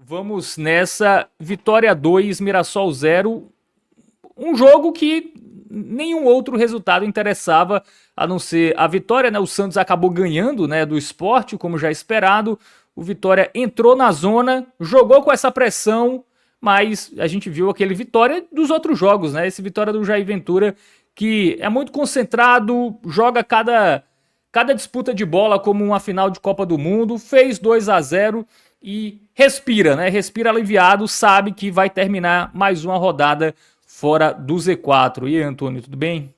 Vamos nessa, Vitória 2, Mirassol 0. Um jogo que nenhum outro resultado interessava, a não ser a vitória, né? O Santos acabou ganhando, né, do Sport, como já esperado. O Vitória entrou na zona, jogou com essa pressão, mas a gente viu aquele Vitória dos outros jogos, né? Esse Vitória do Jair Ventura, que é muito concentrado, joga cada disputa de bola como uma final de Copa do Mundo, fez 2-0 e respira, né? Respira aliviado, sabe que vai terminar mais uma rodada fora do Z4. E aí, Antônio, tudo bem?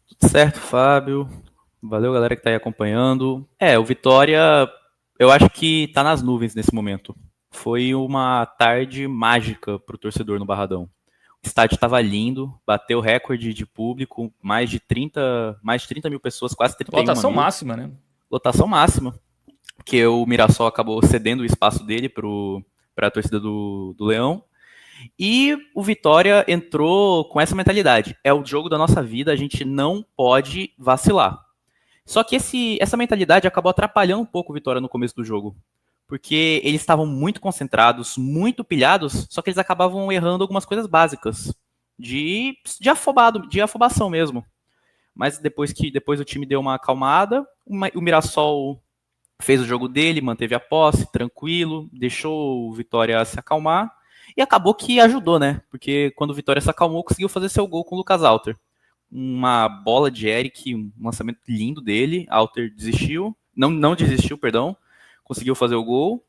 Tudo certo, Fábio. Valeu, galera que tá aí acompanhando. O Vitória, eu acho que tá nas nuvens nesse momento. Foi uma tarde mágica pro torcedor no Barradão. O estádio estava lindo, bateu recorde de público, mais de 30 mil pessoas, quase 31 Lotação mil. máxima, né? Lotação máxima, porque o Mirassol acabou cedendo o espaço dele para a torcida do Leão. E o Vitória entrou com essa mentalidade. É o jogo da nossa vida, a gente não pode vacilar. Só que essa mentalidade acabou atrapalhando um pouco o Vitória no começo do jogo. Porque eles estavam muito concentrados, muito pilhados, só que eles acabavam errando algumas coisas básicas. De afobação mesmo. Mas depois o time deu uma acalmada, o Mirassol fez o jogo dele, manteve a posse, tranquilo, deixou o Vitória se acalmar. E acabou que ajudou, né? Porque quando o Vitória se acalmou, conseguiu fazer seu gol com o Lucas Alter. Uma bola de Eric, um lançamento lindo dele. Alter desistiu. Não desistiu, perdão. Conseguiu fazer o gol.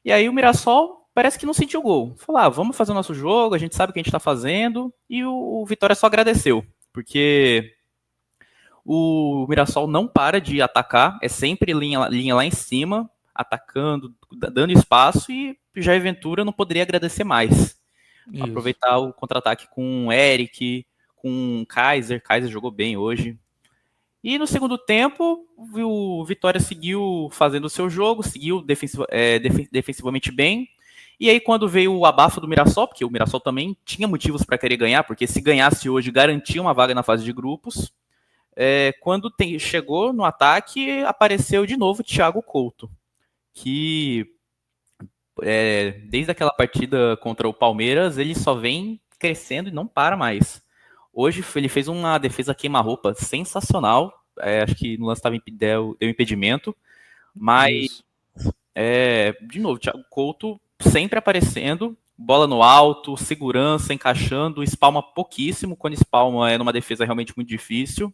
E aí o Mirassol parece que não sentiu o gol. Falou, vamos fazer o nosso jogo, a gente sabe o que a gente tá fazendo. E o Vitória só agradeceu. Porque o Mirassol não para de atacar, é sempre linha lá em cima, atacando, dando espaço, e Jair Ventura não poderia agradecer mais. Isso. Aproveitar o contra-ataque com o Eric, com o Kaiser. Kaiser jogou bem hoje. E no segundo tempo, o Vitória seguiu fazendo o seu jogo, seguiu defensivamente bem. E aí, quando veio o abafo do Mirassol, porque o Mirassol também tinha motivos para querer ganhar, porque se ganhasse hoje, garantia uma vaga na fase de grupos. Quando chegou no ataque, apareceu de novo o Thiago Couto, que desde aquela partida contra o Palmeiras, ele só vem crescendo e não para mais. Hoje ele fez uma defesa queima-roupa sensacional, acho que no lance deu impedimento, mas, Isso. de novo, o Thiago Couto sempre aparecendo, bola no alto, segurança, encaixando, espalma pouquíssimo, quando espalma é numa defesa realmente muito difícil.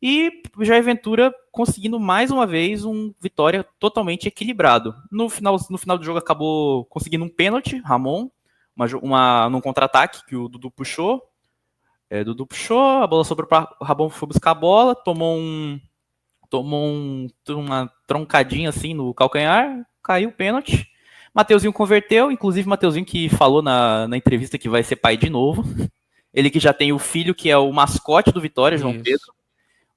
E o Jair Ventura conseguindo mais uma vez um Vitória totalmente equilibrado. No final do jogo acabou conseguindo um pênalti, Ramon, num contra-ataque que o Dudu puxou. Dudu puxou, a bola sobrou para o Ramon, foi buscar a bola, tomou uma troncadinha assim no calcanhar, caiu o pênalti. Mateuzinho converteu, inclusive Mateuzinho que falou na entrevista que vai ser pai de novo. Ele que já tem o filho que é o mascote do Vitória, João Isso. Pedro.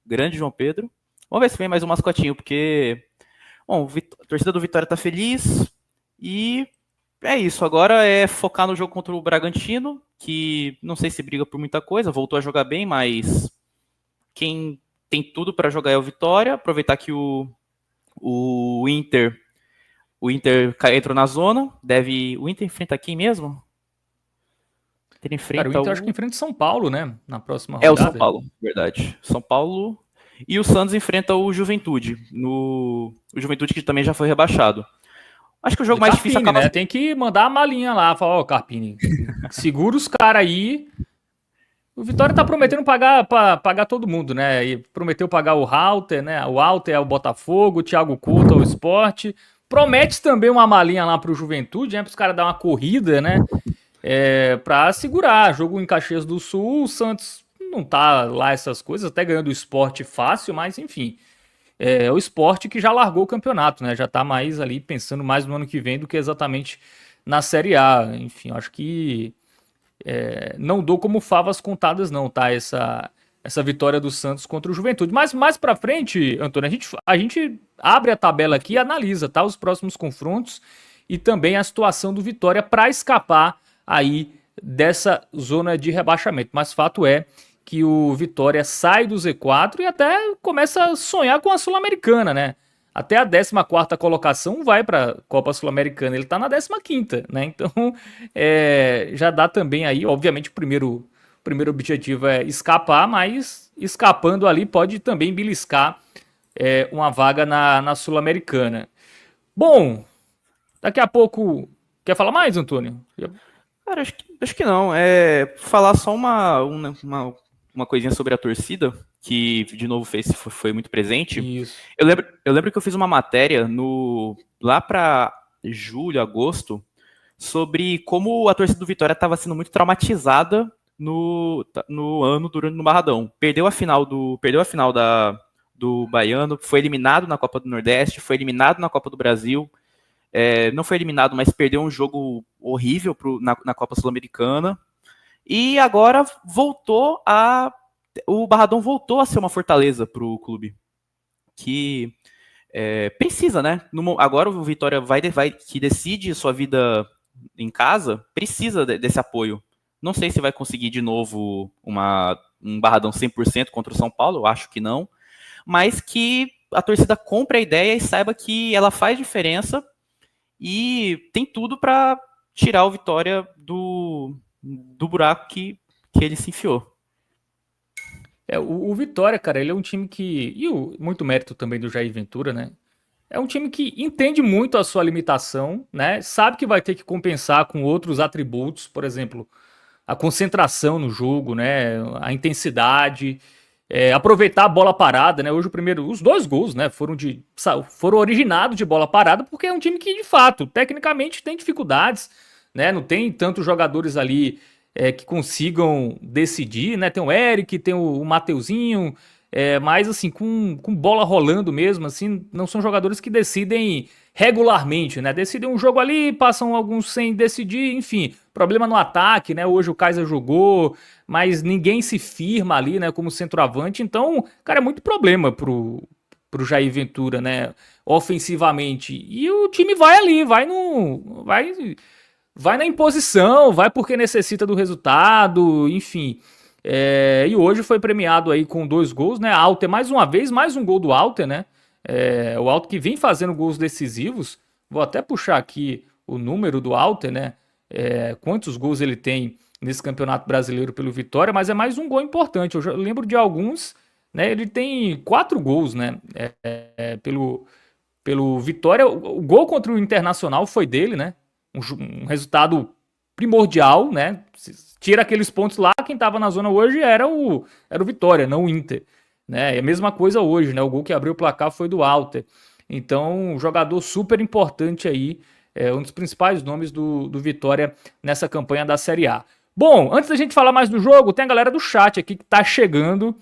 Grande João Pedro. Vamos ver se vem mais um mascotinho, porque bom, a torcida do Vitória tá feliz e é isso. Agora é focar no jogo contra o Bragantino, que não sei se briga por muita coisa, voltou a jogar bem, mas quem tem tudo para jogar é o Vitória. Aproveitar que o Inter entrou na zona, o Inter enfrenta quem mesmo? O Inter Cara, o enfrenta Inter acho que enfrenta São Paulo, né? Na próxima o São rodada. Paulo, verdade. São Paulo. E o Santos enfrenta o Juventude. O Juventude que também já foi rebaixado. Acho que o jogo De mais difícil Carpini, acaba. né? Tem que mandar a malinha lá. Falar, ó, Carpini, segura os caras aí. O Vitória tá prometendo pagar todo mundo, né? E prometeu pagar o Halter, né? O Halter é o Botafogo, o Thiago Couto é o Sport. Promete também uma malinha lá pro Juventude, né? Para os caras dar uma corrida, né? Pra segurar. Jogo em Caxias do Sul, o Santos não tá lá essas coisas, até ganhando o Sport fácil, mas enfim. É o Sport que já largou o campeonato, né? Já tá mais ali pensando mais no ano que vem do que exatamente na Série A. Enfim, acho que não dou como favas contadas não, tá? Essa vitória do Santos contra o Juventude. Mas mais pra frente, Antônio, a gente abre a tabela aqui e analisa, tá? Os próximos confrontos e também a situação do Vitória para escapar aí dessa zona de rebaixamento. Mas fato é que o Vitória sai do Z4 e até começa a sonhar com a Sul-Americana, né? até a 14ª colocação vai para a Copa Sul-Americana. Ele está na 15ª, né? Então, já dá também aí, obviamente, o primeiro objetivo é escapar, mas escapando ali pode também beliscar uma vaga na Sul-Americana. Bom, daqui a pouco... Quer falar mais, Antônio? Cara, acho que não. Falar só uma coisinha sobre a torcida, que de novo foi muito presente. Isso. Eu lembro que eu fiz uma matéria lá para julho, agosto, sobre como a torcida do Vitória estava sendo muito traumatizada no ano durante no Barradão. Perdeu a final do Baiano, foi eliminado na Copa do Nordeste, foi eliminado na Copa do Brasil. Não foi eliminado, mas perdeu um jogo horrível na Copa Sul-Americana. E agora o Barradão voltou a ser uma fortaleza para o clube. Que precisa, né? Agora o Vitória que decide sua vida em casa, precisa desse apoio. Não sei se vai conseguir de novo um Barradão 100% contra o São Paulo, eu acho que não. Mas que a torcida compre a ideia e saiba que ela faz diferença e tem tudo para tirar o Vitória do buraco que ele se enfiou. O Vitória, cara, ele é um time que... E muito mérito também do Jair Ventura, né? É um time que entende muito a sua limitação, né? Sabe que vai ter que compensar com outros atributos, por exemplo, a concentração no jogo, né? A intensidade, aproveitar a bola parada, né? Hoje os 2 gols, né? Foram originados de bola parada, porque é um time que, de fato, tecnicamente tem dificuldades, né? Não tem tantos jogadores ali que consigam decidir, né? Tem o Eric, tem o Mateuzinho, mas assim, com bola rolando mesmo, assim, não são jogadores que decidem regularmente, né? Decidem um jogo ali, passam alguns sem decidir, enfim, problema no ataque, né? Hoje o Kaiser jogou, mas ninguém se firma ali, né, como centroavante, então, cara, é muito problema pro Jair Ventura, né, ofensivamente. E o time vai ali, vai na imposição, vai porque necessita do resultado, enfim. E hoje foi premiado aí com 2 gols, né? Alter, mais uma vez, mais um gol do Alter, né? O Alter que vem fazendo gols decisivos. Vou até puxar aqui o número do Alter, né? Quantos gols ele tem nesse Campeonato Brasileiro pelo Vitória, mas é mais um gol importante. Eu já lembro de alguns, né? Ele tem 4 gols, né? Pelo Vitória. O gol contra o Internacional foi dele, né? Um resultado primordial, né? Tira aqueles pontos lá, quem estava na zona hoje era o Vitória, não o Inter. Né? É a mesma coisa hoje, né? O gol que abriu o placar foi do Alter. Então, um jogador super importante aí, um dos principais nomes do Vitória nessa campanha da Série A. Bom, antes da gente falar mais do jogo, tem a galera do chat aqui que tá chegando.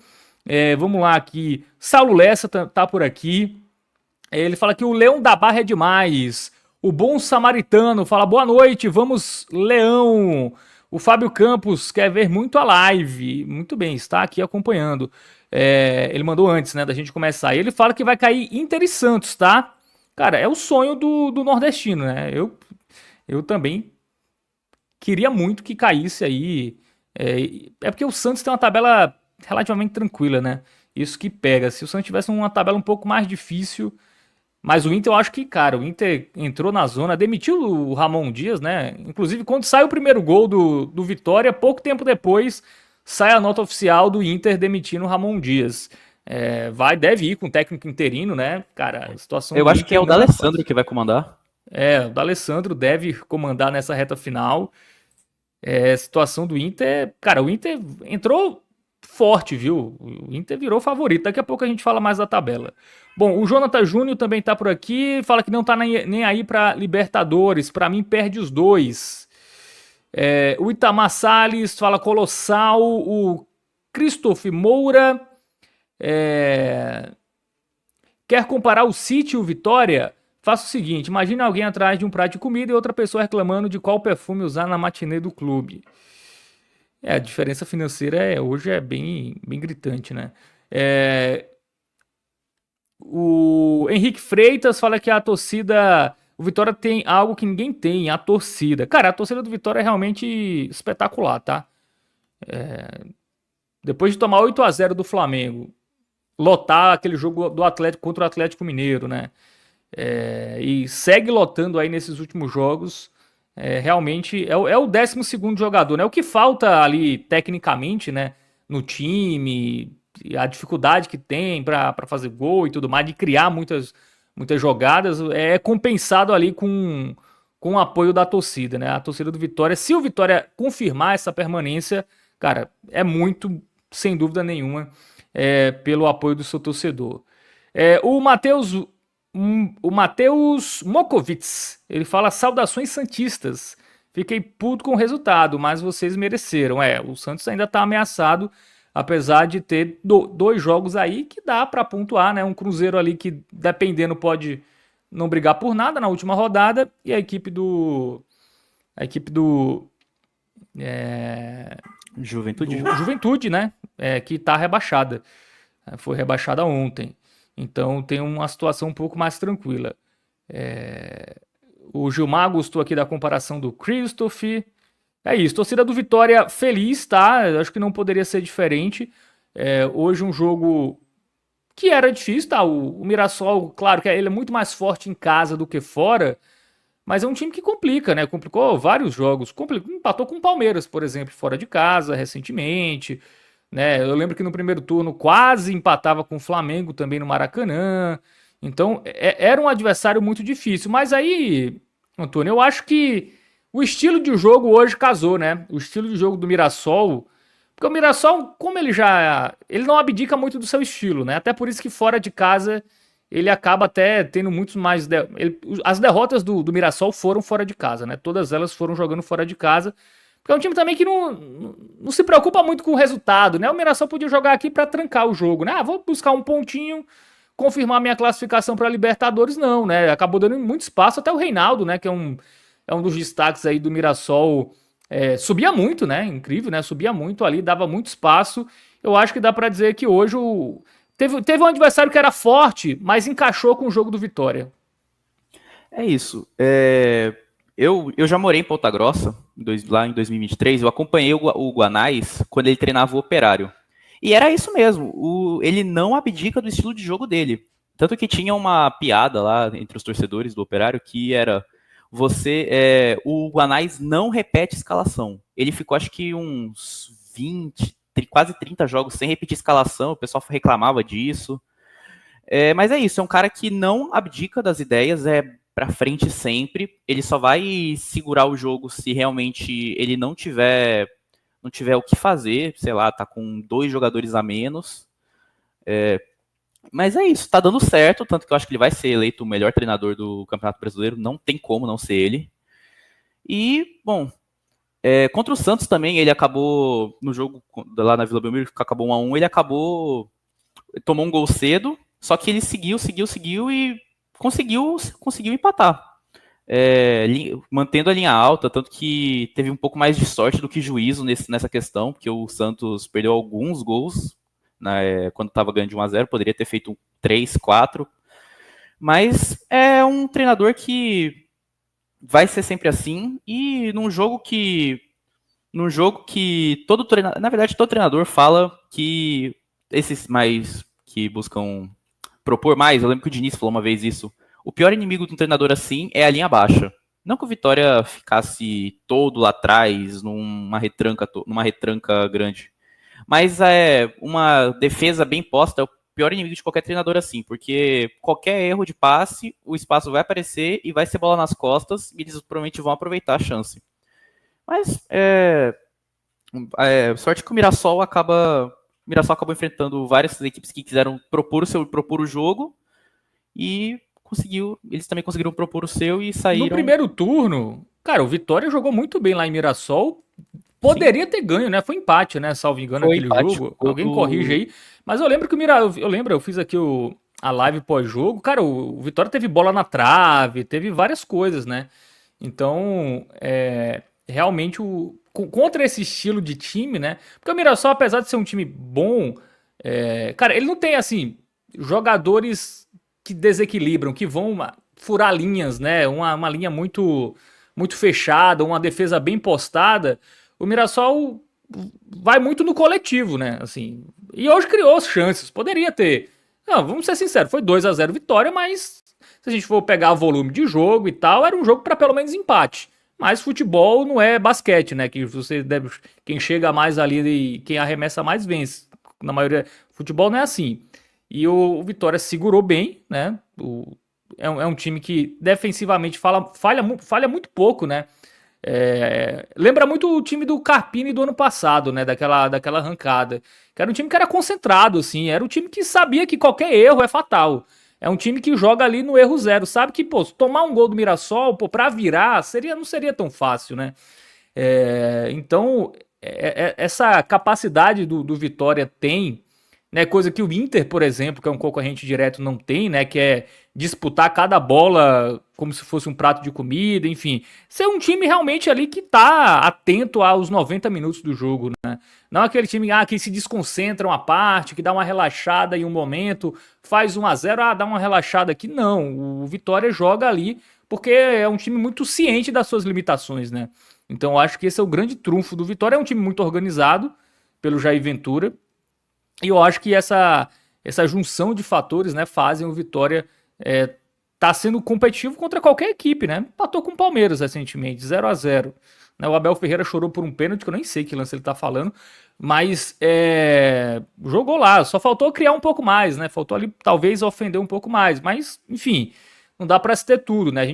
Vamos lá aqui. Saulo Lessa tá por aqui. Ele fala que o Leão da Barra é demais. O Bom Samaritano fala boa noite, vamos Leão. O Fábio Campos quer ver muito a live. Muito bem, está aqui acompanhando. Ele mandou antes, né, da gente começar. E ele fala que vai cair Inter e Santos, tá? Cara, é o sonho do nordestino, né? Eu também queria muito que caísse aí. Porque o Santos tem uma tabela relativamente tranquila, né? Isso que pega. Se o Santos tivesse uma tabela um pouco mais difícil... Mas o Inter, eu acho que, cara, o Inter entrou na zona, demitiu o Ramon Dias, né? Inclusive, quando sai o primeiro gol do Vitória, pouco tempo depois, sai a nota oficial do Inter demitindo o Ramon Dias. Deve ir com o técnico interino, né? Cara, a situação eu do acho Inter que é o D'Alessandro que vai comandar. o D'Alessandro deve comandar nessa reta final. A situação do Inter, cara, o Inter entrou forte, viu? O Inter virou favorito. Daqui a pouco a gente fala mais da tabela. Bom, o Jonathan Júnior também tá por aqui, fala que não tá nem aí pra Libertadores. Pra mim, perde os 2. O Itamar Salles fala Colossal. O Christoph Moura quer comparar o City e o Vitória? Faça o seguinte, imagine alguém atrás de um prato de comida e outra pessoa reclamando de qual perfume usar na matinê do clube. A diferença financeira hoje é bem, bem gritante, né? O Henrique Freitas fala que a torcida... O Vitória tem algo que ninguém tem, a torcida. Cara, a torcida do Vitória é realmente espetacular, tá? Depois de tomar 8-0 do Flamengo, lotar aquele jogo do Atlético contra o Atlético Mineiro, né? E segue lotando aí nesses últimos jogos. Realmente é o 12º jogador, né? O que falta ali tecnicamente, né? No time, a dificuldade que tem para fazer gol e tudo mais, de criar muitas jogadas, é compensado ali com o apoio da torcida, né? A torcida do Vitória, se o Vitória confirmar essa permanência, cara, é muito, sem dúvida nenhuma, pelo apoio do seu torcedor. O Matheus Mokovitz, ele fala: saudações santistas. Fiquei puto com o resultado, mas vocês mereceram. O Santos ainda tá ameaçado, apesar de ter dois jogos aí que dá para pontuar, né? Um Cruzeiro ali que, dependendo, pode não brigar por nada na última rodada, e a equipe do Juventude, né? Que tá rebaixada. Foi rebaixada ontem. Então tem uma situação um pouco mais tranquila. O Gilmar gostou aqui da comparação do Christoph. É isso, torcida do Vitória feliz, tá? Eu acho que não poderia ser diferente. Hoje um jogo que era difícil, tá? O Mirassol, claro que ele é muito mais forte em casa do que fora, mas é um time que complica, né? Complicou vários jogos. Empatou com o Palmeiras, por exemplo, fora de casa, recentemente, né? Eu lembro que no primeiro turno quase empatava com o Flamengo também no Maracanã. Então, era um adversário muito difícil. Mas aí, Antônio, eu acho que o estilo de jogo hoje casou, né? O estilo de jogo do Mirassol. Porque o Mirassol, como ele não abdica muito do seu estilo, né? Até por isso que fora de casa ele acaba até tendo muitos mais. As derrotas do Mirassol foram fora de casa, né? Todas elas foram jogando fora de casa. Porque é um time também que não se preocupa muito com o resultado, né? O Mirassol podia jogar aqui para trancar o jogo, né? Vou buscar um pontinho, confirmar minha classificação para Libertadores, não, né? Acabou dando muito espaço, até o Reinaldo, né? Que é um dos destaques aí do Mirassol. Subia muito, né? Incrível, né? Subia muito ali, dava muito espaço. Eu acho que dá para dizer que hoje teve um adversário que era forte, mas encaixou com o jogo do Vitória. É isso. Eu já morei em Ponta Grossa, lá em 2023. Eu acompanhei o Guanais quando ele treinava o Operário. E era isso mesmo. Ele não abdica do estilo de jogo dele. Tanto que tinha uma piada lá entre os torcedores do Operário que era: o Guanais não repete escalação. Ele ficou, acho que uns 20, quase 30 jogos sem repetir escalação. O pessoal reclamava disso. Mas é isso, é um cara que não abdica das ideias, pra frente sempre. Ele só vai segurar o jogo se realmente ele não tiver o que fazer, sei lá, tá com 2 jogadores a menos. Mas é isso, tá dando certo, tanto que eu acho que ele vai ser eleito o melhor treinador do Campeonato Brasileiro, não tem como não ser ele. E, bom, contra o Santos também, ele acabou, no jogo lá na Vila Belmiro, que acabou 1-1, ele tomou um gol cedo, só que ele seguiu e conseguiu empatar. Mantendo a linha alta, tanto que teve um pouco mais de sorte do que juízo nessa questão, porque o Santos perdeu alguns gols, né, quando estava ganhando de 1-0, poderia ter feito 3, 4, mas é um treinador que vai ser sempre assim, e num jogo que todo treinador fala que esses mais que buscam propor mais, eu lembro que o Diniz falou uma vez isso: o pior inimigo de um treinador assim é a linha baixa. Não que o Vitória ficasse todo lá atrás, numa retranca grande, mas uma defesa bem posta é o pior inimigo de qualquer treinador assim, porque qualquer erro de passe, o espaço vai aparecer e vai ser bola nas costas, e eles provavelmente vão aproveitar a chance. Mas sorte que o Mirassol acabou enfrentando várias equipes que quiseram propor o jogo, e eles também conseguiram propor o seu e saíram. No primeiro turno, cara, o Vitória jogou muito bem lá em Mirassol. Poderia ter ganho, né? Foi empate, né? Salvo engano, aquele jogo. Alguém corrige aí. Mas eu lembro que eu fiz aqui a live pós-jogo. Cara, o Vitória teve bola na trave, teve várias coisas, né? Então, realmente, contra esse estilo de time, né? Porque o Mirassol, apesar de ser um time bom, cara, ele não tem, assim, jogadores que desequilibram, que vão furar linhas, né? Uma linha muito, muito fechada, uma defesa bem postada. O Mirassol vai muito no coletivo, né? Assim, e hoje criou as chances, poderia ter. Não, vamos ser sinceros, foi 2-0 vitória, mas se a gente for pegar o volume de jogo e tal, era um jogo para pelo menos empate. Mas futebol não é basquete, né? Que você deve, quem chega mais ali e quem arremessa mais vence. Na maioria, futebol não é assim. E o Vitória segurou bem, né? É um time que defensivamente falha muito pouco, né? Lembra muito o time do Carpini do ano passado, né? Daquela arrancada. Que era um time que era concentrado, assim. Era um time que sabia que qualquer erro é fatal. É um time que joga ali no erro zero. Sabe que, pô, tomar um gol do Mirassol, pô, pra virar, não seria tão fácil, né? Então, essa capacidade do Vitória tem, né? Coisa que o Inter, por exemplo, que é um concorrente direto, não tem, né? Que é disputar cada bola como se fosse um prato de comida, enfim. Ser um time realmente ali que tá atento aos 90 minutos do jogo, né? Não aquele time que se desconcentra uma parte, que dá uma relaxada em um momento, faz 1-0, dá uma relaxada aqui. Não, o Vitória joga ali porque é um time muito ciente das suas limitações, né? Então eu acho que esse é o grande trunfo do Vitória. É um time muito organizado pelo Jair Ventura. E eu acho que essa junção de fatores, né, fazem o Vitória tá sendo competitivo contra qualquer equipe, né? Empatou com o Palmeiras recentemente, 0-0. Né, o Abel Ferreira chorou por um pênalti, que eu nem sei que lance ele tá falando, mas jogou lá, só faltou criar um pouco mais, né? Faltou ali talvez ofender um pouco mais, mas enfim, não dá para se ter tudo, né?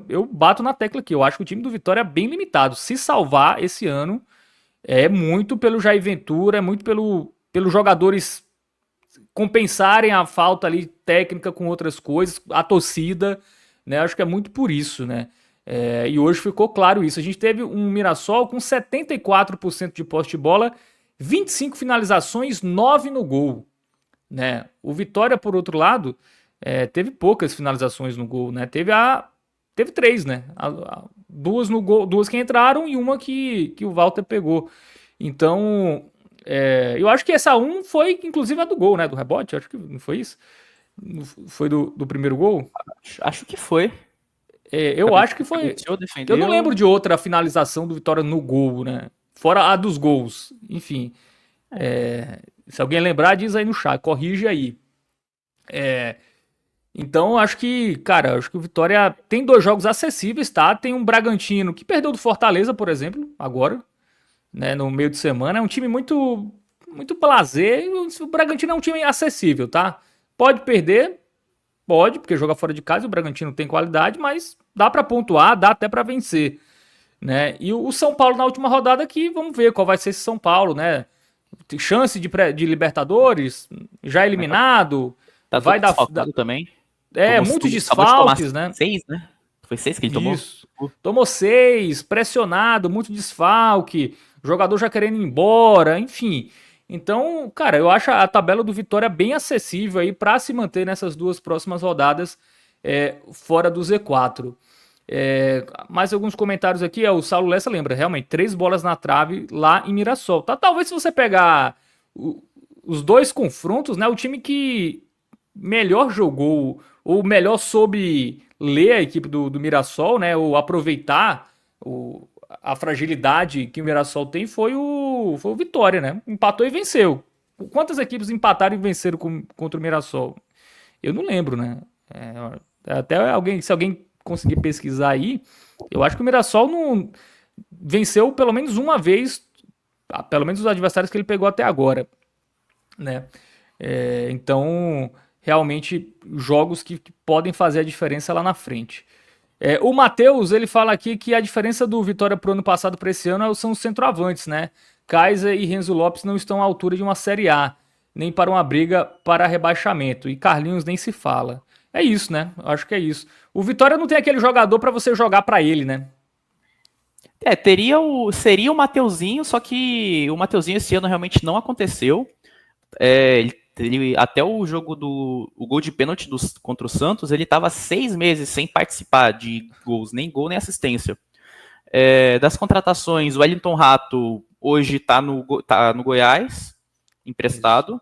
Eu bato na tecla aqui, eu acho que o time do Vitória é bem limitado. Se salvar esse ano é muito pelo Jair Ventura, é muito pelos jogadores compensarem a falta ali técnica com outras coisas, a torcida, né? Acho que é muito por isso, né? E hoje ficou claro isso. A gente teve um Mirassol com 74% de posse de bola, 25 finalizações, 9 no gol, né? O Vitória, por outro lado, teve poucas finalizações no gol, né? Teve três, né? Duas no gol, duas que entraram e uma que o Walter pegou. Então, eu acho que essa foi, inclusive, a do gol, né? Do rebote, acho que não foi isso. Foi do primeiro gol? Acho que foi. Eu acho que foi. Defendeu. Eu não lembro de outra finalização do Vitória no gol, né? Fora a dos gols. Enfim. Se alguém lembrar, diz aí no chat, corrige aí. Então, acho que, cara, acho que o Vitória tem 2 jogos acessíveis, tá? Tem um Bragantino que perdeu do Fortaleza, por exemplo, agora, né, no meio de semana. É um time muito blasé. O Bragantino é um time acessível, tá? Pode perder, pode, porque joga fora de casa e o Bragantino tem qualidade, mas dá pra pontuar, dá até pra vencer, né? E o São Paulo na última rodada aqui, vamos ver qual vai ser esse São Paulo, né? Tem chance de Libertadores, já eliminado, Tá vai dar também. Muitos desfalques, né? 6, né? Foi 6 que ele tomou? Tomou 6, pressionado, muito desfalque, jogador já querendo ir embora, enfim. Então, cara, eu acho a tabela do Vitória bem acessível aí para se manter nessas 2 próximas rodadas fora do Z4. Mais alguns comentários aqui, o Saulo Lessa lembra, realmente, 3 bolas na trave lá em Mirassol. Tá, talvez se você pegar os 2 confrontos, né, o time que melhor jogou ou melhor soube ler a equipe do Mirassol, né, ou aproveitar a fragilidade que o Mirassol tem foi o Vitória, né? Empatou e venceu. Quantas equipes empataram e venceram contra o Mirassol? Eu não lembro, né? Até se alguém conseguir pesquisar aí, eu acho que o Mirassol não venceu pelo menos uma vez, pelo menos os adversários que ele pegou até agora, né? Então, realmente, jogos que podem fazer a diferença lá na frente. O Matheus, ele fala aqui que a diferença do Vitória pro ano passado para esse ano são os centroavantes, né? Kaiser e Renzo Lopes não estão à altura de uma Série A, nem para uma briga para rebaixamento. E Carlinhos nem se fala. É isso, né? Acho que é isso. O Vitória não tem aquele jogador para você jogar para ele, né? Seria o Mateuzinho, só que o Mateuzinho esse ano realmente não aconteceu. Ele, até o jogo o gol de pênalti contra o Santos, ele estava 6 meses sem participar de gols, nem gol nem assistência. Das contratações, o Wellington Rato hoje está no Goiás, emprestado.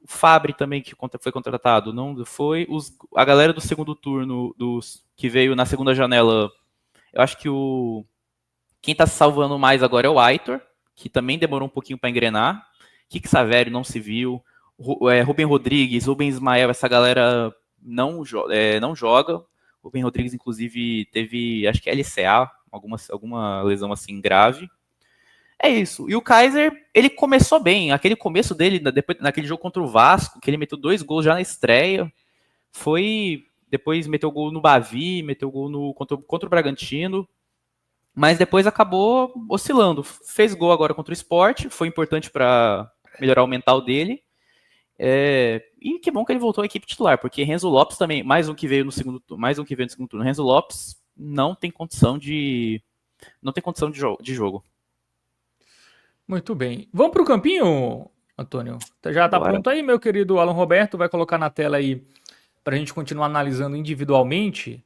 O Fabri também, que foi contratado, não foi. A galera do segundo turno, que veio na segunda janela, eu acho que quem está se salvando mais agora é o Aitor, que também demorou um pouquinho para engrenar. Kik Savério não se viu. Rubem Rodrigues, Rubem Ismael, essa galera não joga. Rubem Rodrigues, inclusive, teve, acho que LCA, alguma lesão assim grave. É isso. E o Kaiser, ele começou bem. Aquele começo dele, depois, naquele jogo contra o Vasco, que ele meteu 2 gols já na estreia, depois meteu gol no Bavi, meteu gol contra o Bragantino, mas depois acabou oscilando. Fez gol agora contra o Sport, foi importante para melhorar o mental dele. E que bom que ele voltou à equipe titular, porque Renzo Lopes também, mais um que veio no segundo turno. Renzo Lopes não tem condição de jogo. Muito bem. Vamos para o campinho, Antônio? Já está pronto aí, meu querido Alan Roberto? Vai colocar na tela aí para a gente continuar analisando individualmente,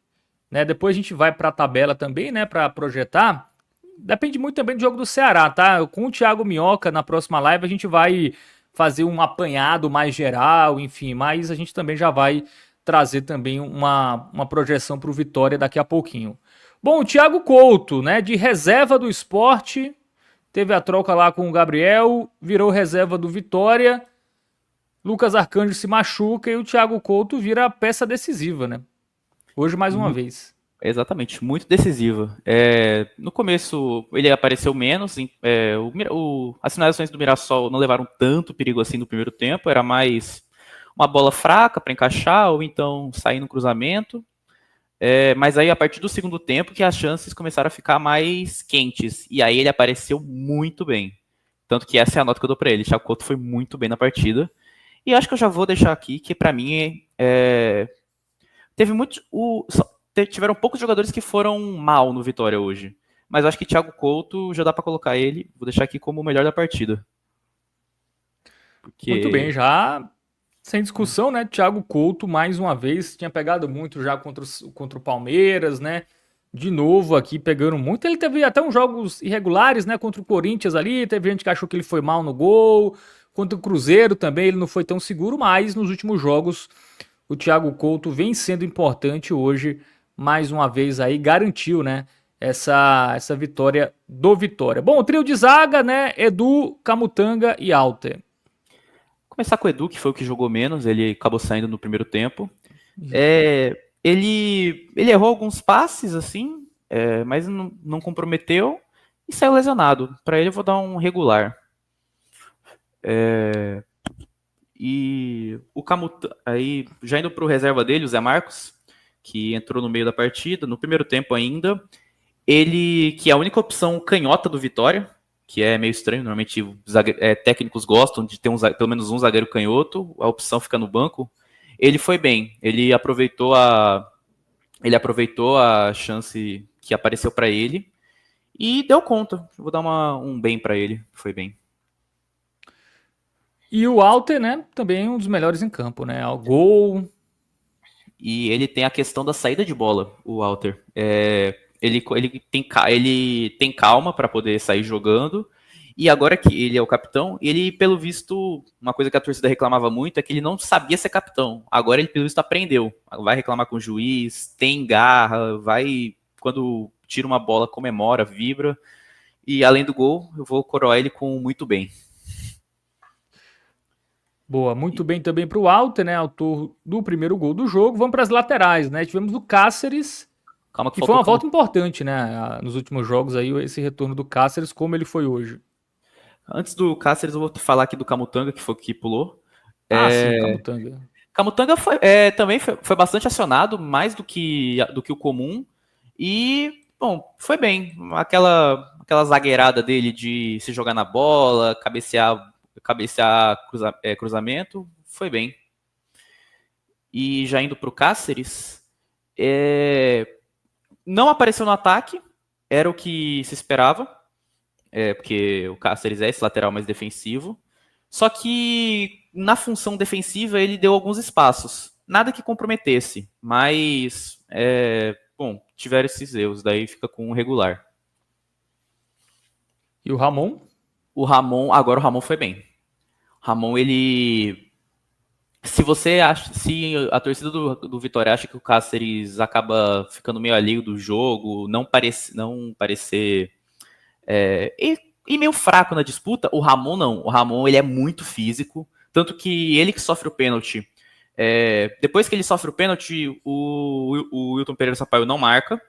né? Depois a gente vai para a tabela também, né? Para projetar. Depende muito também do jogo do Ceará, tá? Com o Thiago Minhoca na próxima live a gente vai fazer um apanhado mais geral, enfim, mas a gente também já vai trazer também uma projeção para o Vitória daqui a pouquinho. Bom, o Thiago Couto, né? De reserva do Sport, teve a troca lá com o Gabriel, virou reserva do Vitória. Lucas Arcanjo se machuca e o Thiago Couto vira a peça decisiva, né? Hoje mais uma vez. Exatamente, muito decisiva. No começo ele apareceu menos, as finalizações do Mirassol não levaram tanto perigo assim no primeiro tempo, era mais uma bola fraca para encaixar ou então sair no cruzamento. Mas aí a partir do segundo tempo que as chances começaram a ficar mais quentes, e aí ele apareceu muito bem. Tanto que essa é a nota que eu dou para ele. Thiago Couto foi muito bem na partida. E acho que eu já vou deixar aqui que para mim tiveram poucos jogadores que foram mal no Vitória hoje. Mas acho que Thiago Couto já dá para colocar ele. Vou deixar aqui como o melhor da partida. Muito bem, já sem discussão, né? Thiago Couto, mais uma vez, tinha pegado muito já contra o Palmeiras, né? De novo aqui pegando muito. Ele teve até uns jogos irregulares, né? Contra o Corinthians ali. Teve gente que achou que ele foi mal no gol. Contra o Cruzeiro também ele não foi tão seguro, mas nos últimos jogos o Thiago Couto vem sendo importante hoje. Mais uma vez aí garantiu, né? Essa vitória do Vitória. Bom, o trio de zaga, né? Edu, Camutanga e Alter. Começar com o Edu, que foi o que jogou menos, ele acabou saindo no primeiro tempo. Ele errou alguns passes, assim, mas não comprometeu e saiu lesionado. Para ele eu vou dar um regular. E o Camutanga, aí já indo para o reserva dele, o Zé Marcos, que entrou no meio da partida, no primeiro tempo ainda, ele, que é a única opção canhota do Vitória, que é meio estranho, normalmente técnicos gostam de ter pelo menos um zagueiro canhoto, a opção fica no banco. Ele foi bem, ele aproveitou a chance que apareceu para ele e deu conta. Vou dar um bem para ele, foi bem. E o Alter, né, também um dos melhores em campo, né, o gol. E ele tem a questão da saída de bola, o Alter. Ele tem calma para poder sair jogando. E agora que ele é o capitão, ele, pelo visto, uma coisa que a torcida reclamava muito é que ele não sabia ser capitão. Agora ele, pelo visto, aprendeu. Vai reclamar com o juiz, tem garra, quando tira uma bola, comemora, vibra. E além do gol, eu vou coroar ele com muito bem. Boa, muito bem também para o Alter, né, autor do primeiro gol do jogo. Vamos para as laterais, né? Tivemos o Cáceres, que foi uma volta importante, né, nos últimos jogos aí, esse retorno do Cáceres, como ele foi hoje. Antes do Cáceres, eu vou falar aqui do Camutanga, que foi o que pulou. Sim, Camutanga. Camutanga também foi bastante acionado, mais do que o comum. E, bom, foi bem. Aquela zagueirada dele de se jogar na bola, cabecear cruzamento, foi bem. E já indo para o Cáceres, não apareceu no ataque, era o que se esperava. Porque o Cáceres é esse lateral mais defensivo. Só que na função defensiva ele deu alguns espaços. Nada que comprometesse, mas tiveram esses erros, daí fica com um regular. E o Ramon? Agora o Ramon foi bem. O Ramon, ele... Se a torcida do Vitória acha que o Cáceres acaba ficando meio alheio do jogo, não parecer... E e meio fraco na disputa. O Ramon não. O Ramon, ele é muito físico. Tanto que ele que sofre o pênalti. Depois que ele sofre o pênalti, o Wilton Pereira Sampaio não marca.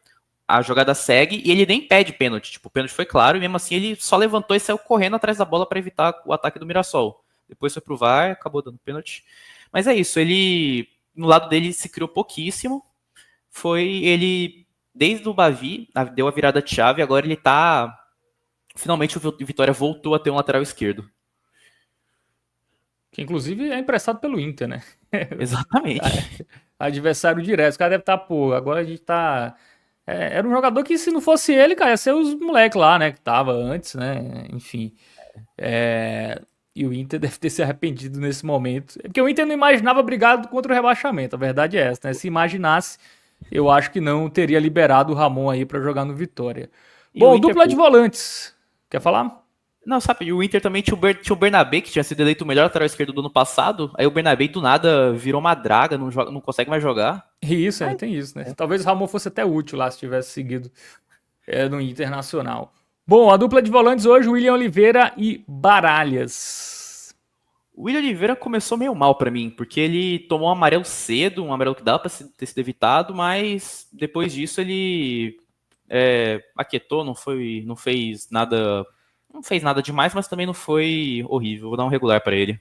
A jogada segue e ele nem pede pênalti. Tipo, o pênalti foi claro e mesmo assim ele só levantou e saiu correndo atrás da bola para evitar o ataque do Mirassol. Depois foi pro VAR, acabou dando pênalti. Mas é isso, ele no lado dele se criou pouquíssimo. Ele desde o Bavi deu a virada de chave, agora ele tá finalmente o Vitória voltou a ter um lateral esquerdo. Que inclusive é emprestado pelo Inter, né? Exatamente. Adversário direto. Os caras devem estar, pô, agora a gente tá. Era um jogador que, se não fosse ele, cara, ia ser os moleques lá, né? Que tava antes, né? Enfim. E o Inter deve ter se arrependido nesse momento. Porque o Inter não imaginava brigado contra o rebaixamento. A verdade é essa, né? Se imaginasse, eu acho que não teria liberado o Ramon aí pra jogar no Vitória. E o Bom, Inter, dupla de volantes. Quer falar? não, sabe, o Inter também tinha o Bernabé, que tinha sido eleito o melhor lateral esquerdo do ano passado. Aí o Bernabé do nada virou uma draga, não consegue mais jogar. E isso, tem isso, né? Talvez o Ramon fosse até útil lá se tivesse seguido no Internacional. Bom, a dupla de volantes hoje, William Oliveira e Baralhas. O William Oliveira começou meio mal pra mim, porque ele tomou um amarelo cedo, um amarelo que dava pra ter sido evitado, mas depois disso ele aquietou, não fez nada demais, mas também não foi horrível. Vou dar um regular pra ele.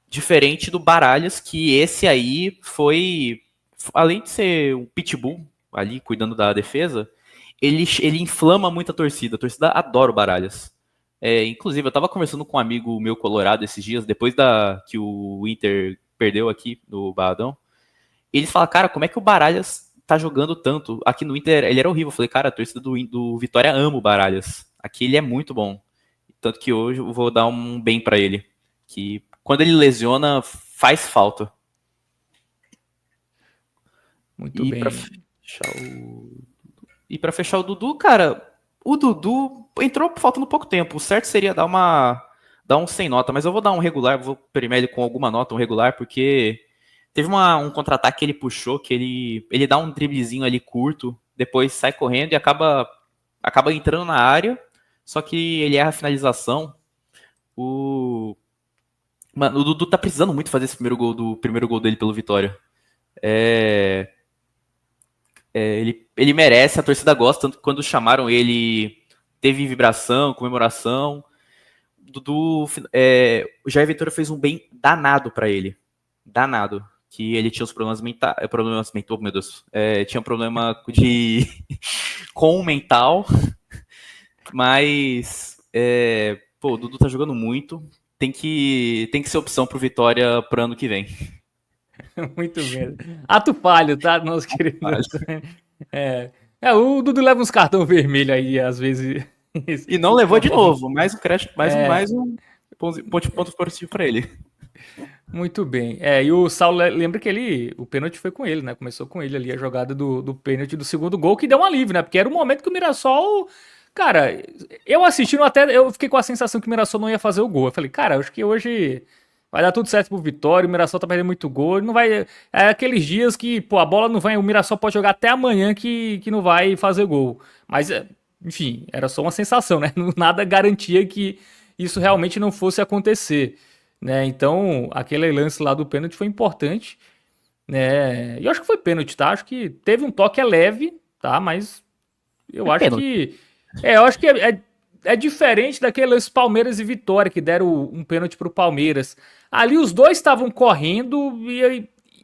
Diferente do Baralhas, que esse aí foi, além de ser um pitbull ali cuidando da defesa, ele inflama muito a torcida. A torcida adora o Baralhas. Inclusive, eu tava conversando com um amigo meu colorado esses dias, depois que o Inter perdeu aqui no Barradão. Eles falam, cara, como é que o Baralhas tá jogando tanto? Aqui no Inter ele era horrível. Eu falei, cara, a torcida do Vitória ama o Baralhas. Aqui ele é muito bom. Tanto que hoje eu vou dar um bem pra ele. Que quando ele lesiona, faz falta. Muito bem. E pra fechar o Dudu, cara, o Dudu entrou faltando pouco tempo. O certo seria dar um sem nota, mas eu vou dar um regular, vou premiar ele com alguma nota, um regular, porque teve um contra-ataque que ele puxou, que ele dá um driblezinho ali curto, depois sai correndo e acaba entrando na área, só que ele erra a finalização. Mano, o Dudu tá precisando muito fazer esse primeiro gol dele pelo Vitória. Ele merece, a torcida gosta, tanto que quando chamaram ele, teve vibração, comemoração. Dudu, o Jair Ventura fez um bem danado pra ele. Danado. Que ele tinha os problemas mentais. Meu Deus. Tinha um problema com o mental. Mas. O Dudu tá jogando muito. Tem que ser opção pro Vitória pro ano que vem. Muito bem. Ato falho, tá, nosso querido? O Dudu leva uns cartão vermelho aí, às vezes. E não levou de novo. Mais um crédito, mais um ponto positivo pra ele. Muito bem. E o Saulo, lembra que o pênalti foi com ele, né? Começou com ele ali a jogada do pênalti do segundo gol, que deu um alívio, né? Porque era o momento que o Mirassol. Cara, eu assistindo eu fiquei com a sensação que o Mirassol não ia fazer o gol. Eu falei, cara, acho que hoje vai dar tudo certo pro Vitória, o Mirassol tá perdendo muito gol, não vai. É aqueles dias que, pô, a bola não vai, o Mirassol pode jogar até amanhã que não vai fazer gol. Mas, enfim, era só uma sensação, né? Nada garantia que isso realmente não fosse acontecer. Né? Então, aquele lance lá do pênalti foi importante, né? E eu acho que foi pênalti, tá? Acho que teve um toque leve, tá? Mas eu acho que é diferente daquele lance Palmeiras e Vitória que deram um pênalti pro Palmeiras. Ali os dois estavam correndo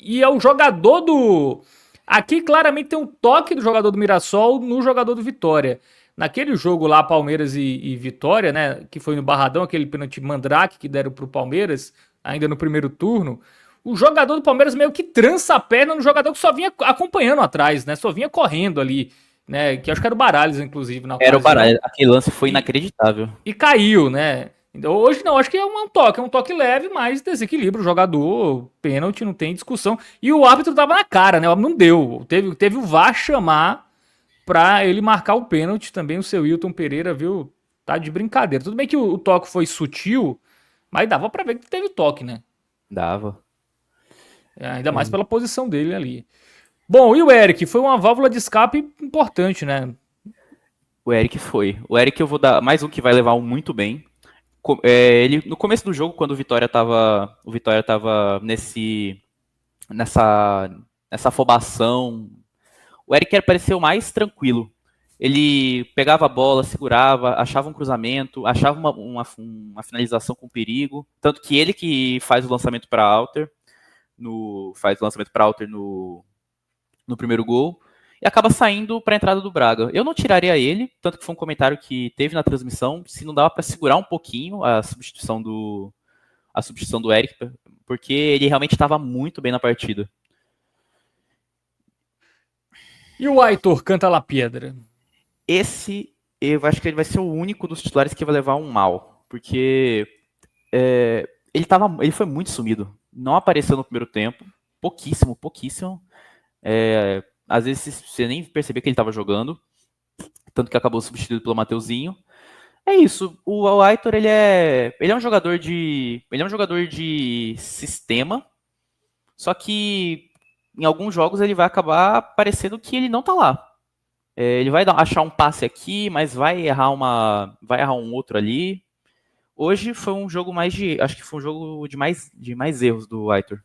e é o jogador do aqui claramente tem um toque do jogador do Mirassol no jogador do Vitória. Naquele jogo lá, Palmeiras e Vitória, né? Que foi no Barradão, aquele pênalti Mandrake que deram pro Palmeiras, ainda no primeiro turno. O jogador do Palmeiras meio que trança a perna no jogador que só vinha acompanhando atrás, né? Só vinha correndo ali, né? Que acho que era o Baralhos, inclusive. Era o Baralhos. Aquele lance foi inacreditável. E caiu, né? Hoje não, acho que é um toque leve, mas desequilibra o jogador, pênalti, não tem discussão. E o árbitro tava na cara, né? O árbitro não deu. Teve o VAR chamar pra ele marcar o pênalti também, o seu Wilton Pereira, viu? Tá de brincadeira. Tudo bem que o toque foi sutil, mas dava pra ver que teve toque, né? Dava. Ainda mais pela posição dele ali. Bom, e o Eric? Foi uma válvula de escape importante, né? O Eric foi. O Eric eu vou dar mais um que vai levar um muito bem. Ele, no começo do jogo, quando o Vitória tava nessa afobação, o Eric pareceu mais tranquilo. Ele pegava a bola, segurava, achava um cruzamento, achava uma finalização com perigo. Tanto que ele que faz o lançamento para Alter, no primeiro gol, e acaba saindo para a entrada do Braga. Eu não tiraria ele, tanto que foi um comentário que teve na transmissão, se não dava para segurar um pouquinho a substituição do Eric, porque ele realmente estava muito bem na partida. E o Aitor canta La Piedra? Esse, eu acho que ele vai ser o único dos titulares que vai levar um mal, porque ele foi muito sumido. Não apareceu no primeiro tempo, pouquíssimo, pouquíssimo. Às vezes você nem percebia que ele estava jogando, tanto que acabou substituído pelo Mateuzinho. É isso. O Aitor, ele é um jogador de sistema, só que em alguns jogos ele vai acabar parecendo que ele não tá lá. Ele vai achar um passe aqui, mas vai errar um outro ali. Hoje foi um jogo acho que foi um jogo de mais erros do Aitor.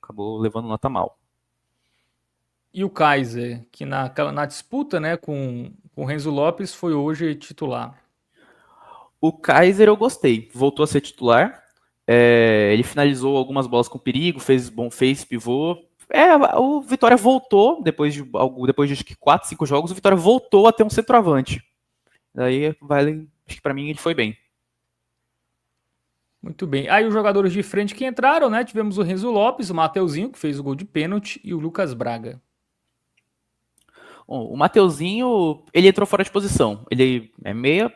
Acabou levando nota mal. E o Kaiser, que na disputa, né, com o Renzo Lopes, foi hoje titular. O Kaiser eu gostei, voltou a ser titular. Ele finalizou algumas bolas com perigo, fez pivô. O Vitória voltou, depois de acho que 4, 5 jogos, o Vitória voltou a ter um centroavante. Daí, acho que pra mim ele foi bem. Muito bem. Aí os jogadores de frente que entraram, né? Tivemos o Renzo Lopes, o Mateuzinho, que fez o gol de pênalti, e o Lucas Braga. Bom, o Mateuzinho, ele entrou fora de posição. Ele é meia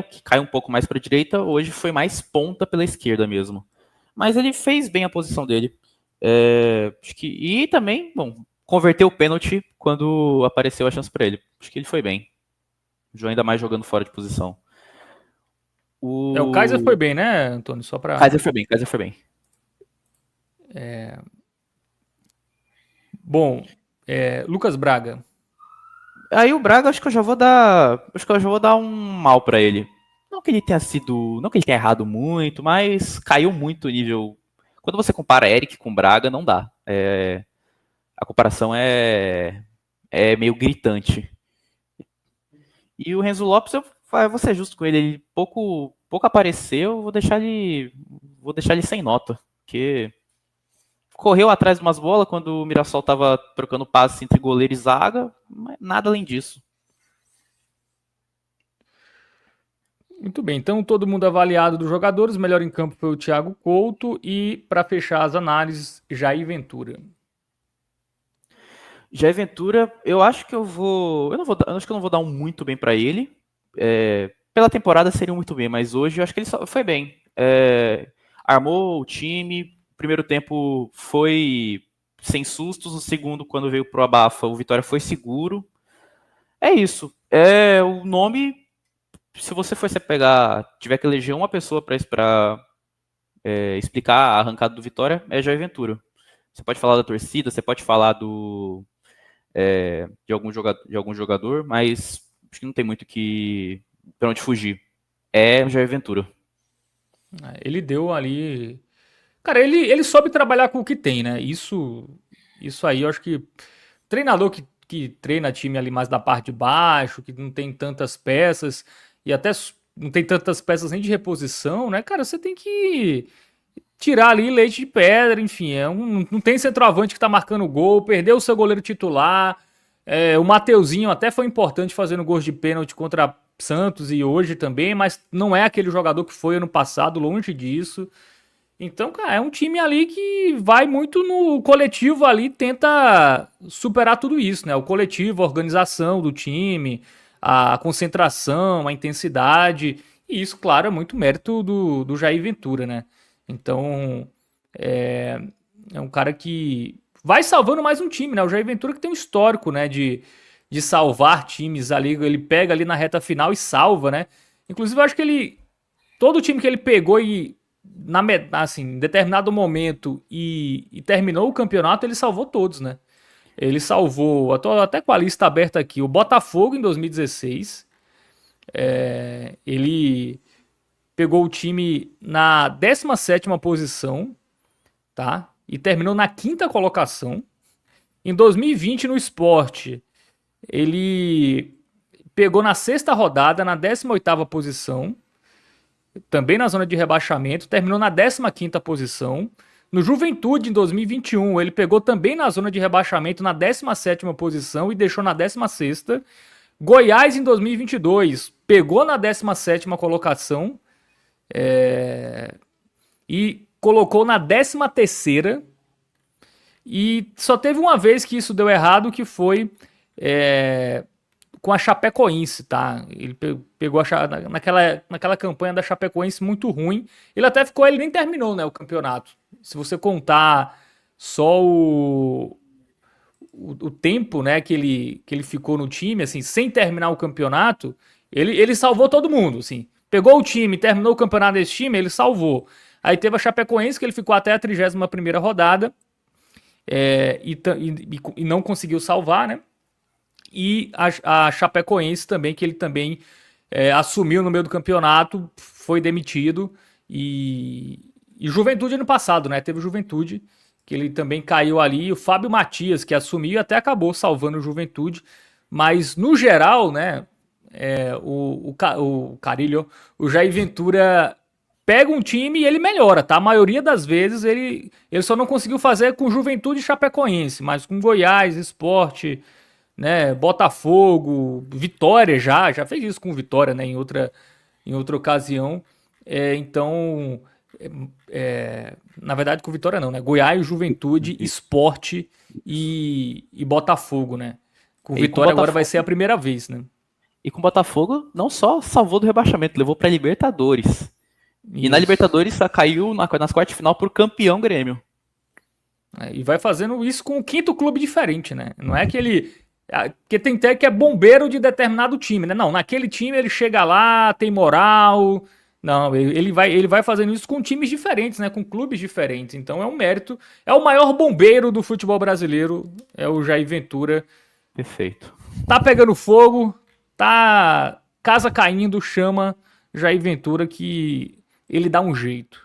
que cai um pouco mais para a direita. Hoje foi mais ponta pela esquerda mesmo. Mas ele fez bem a posição dele. E também, bom, converteu o pênalti quando apareceu a chance para ele. Acho que ele foi bem. Ainda mais jogando fora de posição. O Kaiser foi bem, né, Antônio? Só para. Kaiser foi bem. Bom, Lucas Braga. Aí o Braga, acho que eu já vou dar um mal para ele. Não que ele tenha errado muito, mas caiu muito o nível. Quando você compara Eric com Braga, não dá. A comparação é meio gritante. E o Renzo Lopes, eu vou ser justo com ele, ele pouco apareceu, vou deixar ele sem nota, porque correu atrás de umas bolas quando o Mirassol estava trocando passe entre goleiro e zaga, mas nada além disso. Muito bem, então todo mundo avaliado dos jogadores, o melhor em campo foi o Thiago Couto e para fechar as análises, Jair Ventura. Jair Ventura, eu acho que eu acho que eu não vou dar um muito bem para ele. Pela temporada seria um muito bem, mas hoje eu acho que ele foi bem. Armou o time, primeiro tempo foi sem sustos, o segundo, quando veio pro abafa, o Vitória foi seguro. É isso. O nome, se você tiver que eleger uma pessoa para explicar a arrancada do Vitória, é Jair Ventura. Você pode falar da torcida, você pode falar de algum jogador, mas acho que não tem muito para onde fugir. É Jair Ventura. Ele deu ali. Cara, ele soube trabalhar com o que tem, né? Isso aí, eu acho que treinador que treina time ali mais da parte de baixo, que não tem tantas peças, e até não tem tantas peças nem de reposição, né? Cara, você tem que tirar ali leite de pedra, enfim. Não tem centroavante que tá marcando gol, perdeu o seu goleiro titular. O Mateuzinho até foi importante fazendo gols de pênalti contra Santos e hoje também, mas não é aquele jogador que foi ano passado, longe disso. Então, cara, é um time ali que vai muito no coletivo ali, tenta superar tudo isso, né? O coletivo, a organização do time, a concentração, a intensidade. E isso, claro, é muito mérito do Jair Ventura, né? Então, é um cara que vai salvando mais um time, né? O Jair Ventura que tem um histórico, né? De salvar times ali. Ele pega ali na reta final e salva, né? Inclusive, eu acho que todo time que ele pegou e assim, em determinado momento e terminou o campeonato, ele salvou todos, né? Ele salvou, eu tô até com a lista aberta aqui, o Botafogo em 2016, Ele pegou o time na 17ª posição, tá? E terminou na 5ª colocação. Em 2020, no Sport, ele pegou na 6ª rodada, na 18ª posição, também na zona de rebaixamento, terminou na 15ª posição. No Juventude, em 2021, ele pegou também na zona de rebaixamento, na 17ª posição e deixou na 16ª. Goiás, em 2022, pegou na 17ª colocação e colocou na 13ª. E só teve uma vez que isso deu errado, que foi com a Chapecoense, tá? Ele pegou naquela campanha da Chapecoense muito ruim. Ele nem terminou, né, o campeonato. Se você contar só o tempo, né, que ele ficou no time, assim, sem terminar o campeonato, ele salvou todo mundo, assim. Pegou o time, terminou o campeonato desse time, ele salvou. Aí teve a Chapecoense, que ele ficou até a 31ª rodada, e não conseguiu salvar, né? E a Chapecoense também, que ele também assumiu no meio do campeonato, foi demitido. E Juventude ano passado, né? Teve Juventude, que ele também caiu ali. E o Fábio Matias, que assumiu e até acabou salvando o Juventude. Mas, no geral, né? O Carrilho, o Jair Ventura pega um time e ele melhora, tá? A maioria das vezes ele só não conseguiu fazer com Juventude e Chapecoense, mas com Goiás, Sport, né? Botafogo, Vitória já fez isso com Vitória, né? Em outra ocasião. Então, na verdade, com Vitória não, né? Goiás, Juventude, Sport e Botafogo, né? Com Vitória agora vai ser a primeira vez, né? E com o Botafogo, não só salvou do rebaixamento, levou pra Libertadores. E na Libertadores caiu nas quartas de final por campeão Grêmio. E vai fazendo isso com o 5º clube diferente, né? Não é que ele... Porque tem até que é bombeiro de determinado time, né? Não, naquele time ele chega lá, tem moral. Não, ele vai fazendo isso com times diferentes, né? Com clubes diferentes. Então é um mérito. É o maior bombeiro do futebol brasileiro, é o Jair Ventura. Perfeito. Tá pegando fogo, tá casa caindo, chama Jair Ventura que ele dá um jeito.